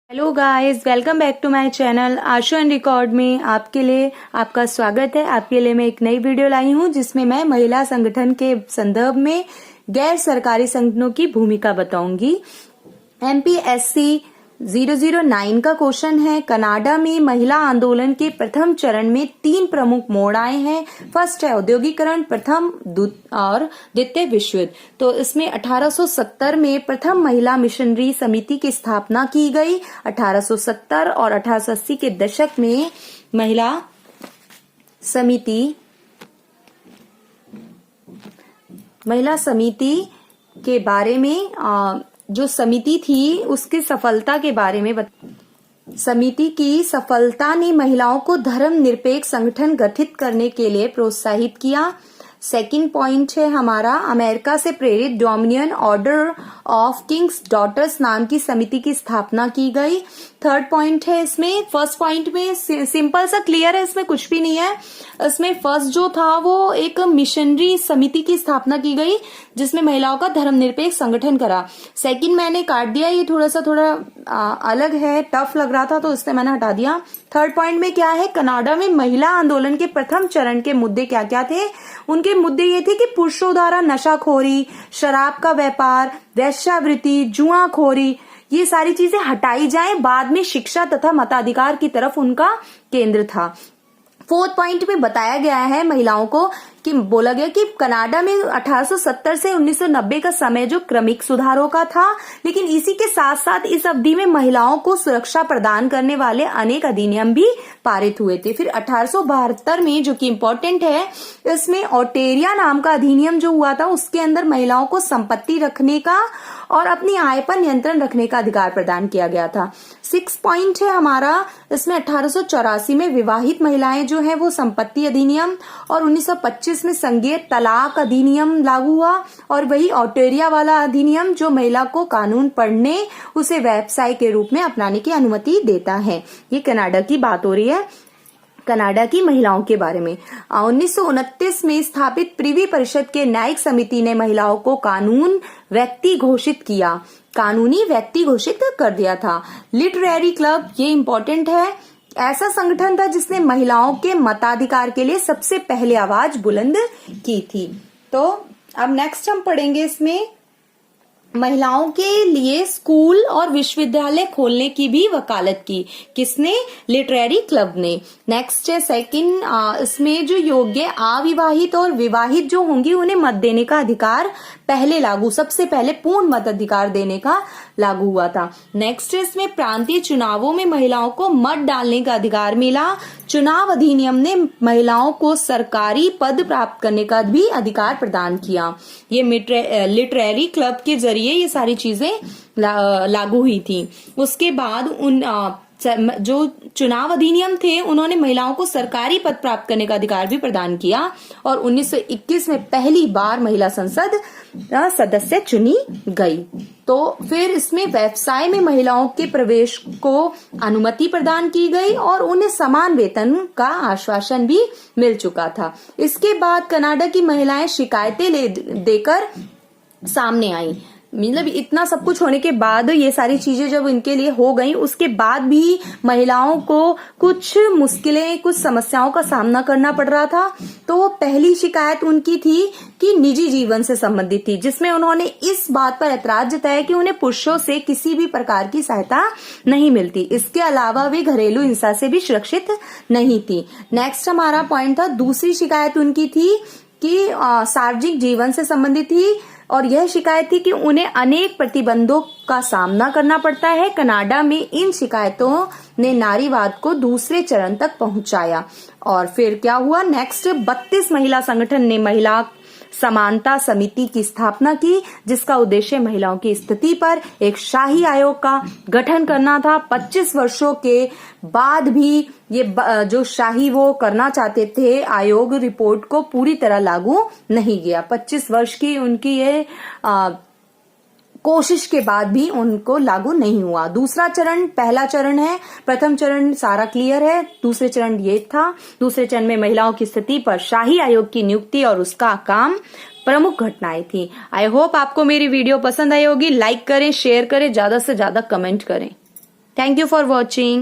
Hello guys, welcome back to my channel Ashu and record में आपके लिए आपका स्वागत है। आपके लिए मैं एक नई वीडियो लाई हूं जिसमें मैं महिला संगठन के संदर्भ में गैर सरकारी संगठनों की भूमिका बताऊंगी। MPSC 009 का क्वेश्चन है। कनाडा में महिला आंदोलन के प्रथम चरण में 3 प्रमुख मोड़ आए हैं। फर्स्ट है औद्योगिकरण, प्रथम और द्वितीय विश्व युद्ध। तो इसमें 1870 में प्रथम महिला मिशनरी समिति की स्थापना की गई। 1870 और 1880 के दशक में महिला समिति के बारे में जो समिति थी उसकी सफलता के बारे में समिति की सफलता ने महिलाओं को धर्मनिरपेक्ष संगठन गठित करने के लिए प्रोत्साहित किया। सेकंड पॉइंट है हमारा, अमेरिका से प्रेरित dominion order of king's daughters नाम की समिति की स्थापना की गई। थर्ड पॉइंट है इसमें, फर्स्ट पॉइंट में सिंपल सा क्लियर है, इसमें कुछ भी नहीं है। इसमें फर्स्ट जो था वो एक मिशनरी समिति की स्थापना की गई जिसमें महिलाओं का धर्मनिरपेक्ष संगठन करा। सेकंड मैंने काट दिया, ये थोड़ा अलग है, टफ लग रहा था तो इससे मैंने हटा दिया। थर्ड पॉइंट में क्या है, कनाडा में महिला आंदोलन के प्रथम चरण के मुद्दे क्या क्या थे। उनके मुद्दे ये थे कि पुरुषों द्वारा नशाखोरी, शराब का व्यापार, वेश्यावृत्ति, जुआखोरी, ये सारी चीजें हटाई जाएं। बाद में शिक्षा तथा मताधिकार की तरफ उनका केंद्र था। फोर्थ पॉइंट में बताया गया है महिलाओं को कि बोला गया कि कनाडा में 1870 से 1990 का समय जो क्रमिक सुधारों का था, लेकिन इसी के साथ साथ इस अवधि में महिलाओं को सुरक्षा प्रदान करने वाले अनेक अधिनियम भी पारित हुए थे। फिर 1872 में, जो कि इम्पोर्टेंट है, इसमें ओटेरिया नाम का अधिनियम जो हुआ था उसके अंदर महिलाओं को संपत्ति रखने का और अपनी आय पर नियंत्रण रखने का अधिकार प्रदान किया गया था। 6 पॉइंट है हमारा, इसमें 1884 में विवाहित महिलाएं जो है वो संपत्ति अधिनियम, और 1925 में संघीय तलाक अधिनियम लागू हुआ, और वही ओटेरिया वाला अधिनियम जो महिला को कानून पढ़ने, उसे व्यवसाय के रूप में अपनाने की अनुमति देता है। ये कनाडा की बात हो रही है, कनाडा की महिलाओं के बारे में। 1929 में स्थापित प्रिवी परिषद के न्यायिक समिति ने महिलाओं को कानूनी व्यक्ति घोषित कर दिया था। लिटरेरी क्लब, ये इम्पोर्टेंट है, ऐसा संगठन था जिसने महिलाओं के मताधिकार के लिए सबसे पहले आवाज बुलंद की थी। तो अब नेक्स्ट हम पढ़ेंगे इसमें महिलाओं के लिए स्कूल और विश्वविद्यालय खोलने की भी वकालत की। किसने? लिटरेरी क्लब ने। नेक्स्ट है सेकंड, इसमें जो योग्य अविवाहित और विवाहित जो होंगी उन्हें मत देने का अधिकार सबसे पहले पूर्ण मताधिकार देने का लागू हुआ था। नेक्स्ट इसमें प्रांतीय चुनावों में महिलाओं को मत डालने का अधिकार मिला। चुनाव अधिनियम ने महिलाओं को सरकारी पद प्राप्त करने का भी अधिकार प्रदान किया। ये लिटरेरी क्लब के जरिए ये सारी चीजें लागू हुई थी। उसके बाद जो चुनाव अधिनियम थे उन्होंने महिलाओं को सरकारी पद प्राप्त करने का अधिकार भी प्रदान किया, और 1921 में पहली बार महिला संसद सदस्य चुनी गई। तो फिर इसमें व्यवसाय में महिलाओं के प्रवेश को अनुमति प्रदान की गई और उन्हें समान वेतन का आश्वासन भी मिल चुका था। इसके बाद कनाडा की महिलाएं शिकायतें देकर सामने आई। मतलब इतना सब कुछ होने के बाद, ये सारी चीजें जब इनके लिए हो गई, उसके बाद भी महिलाओं को कुछ मुश्किलें, कुछ समस्याओं का सामना करना पड़ रहा था। तो पहली शिकायत उनकी थी कि निजी जीवन से संबंधित थी, जिसमें उन्होंने इस बात पर ऐतराज जताया कि उन्हें पुरुषों से किसी भी प्रकार की सहायता नहीं मिलती। इसके अलावा वे घरेलू हिंसा से भी सुरक्षित नहीं थी। नेक्स्ट हमारा पॉइंट था, दूसरी शिकायत उनकी थी कि सार्वजनिक जीवन से संबंधित थी, और यह शिकायत थी कि उन्हें अनेक प्रतिबंधों का सामना करना पड़ता है। कनाडा में इन शिकायतों ने नारीवाद को दूसरे चरण तक पहुंचाया। और फिर क्या हुआ, नेक्स्ट 32 महिला संगठन ने महिला समानता समिति की स्थापना की, जिसका उद्देश्य महिलाओं की स्थिति पर एक शाही आयोग का गठन करना था। 25 वर्षों के बाद भी ये जो शाही वो करना चाहते थे आयोग, रिपोर्ट को पूरी तरह लागू नहीं किया। 25 वर्ष की उनकी ये कोशिश के बाद भी उनको लागू नहीं हुआ। दूसरा चरण, पहला चरण है, प्रथम चरण सारा क्लियर है, दूसरे चरण ये था। दूसरे चरण में महिलाओं की स्थिति पर शाही आयोग की नियुक्ति और उसका काम प्रमुख घटनाएं थी। आई होप आपको मेरी वीडियो पसंद आई होगी। लाइक करें, शेयर करें, ज्यादा से ज्यादा कमेंट करें। Thank you for watching.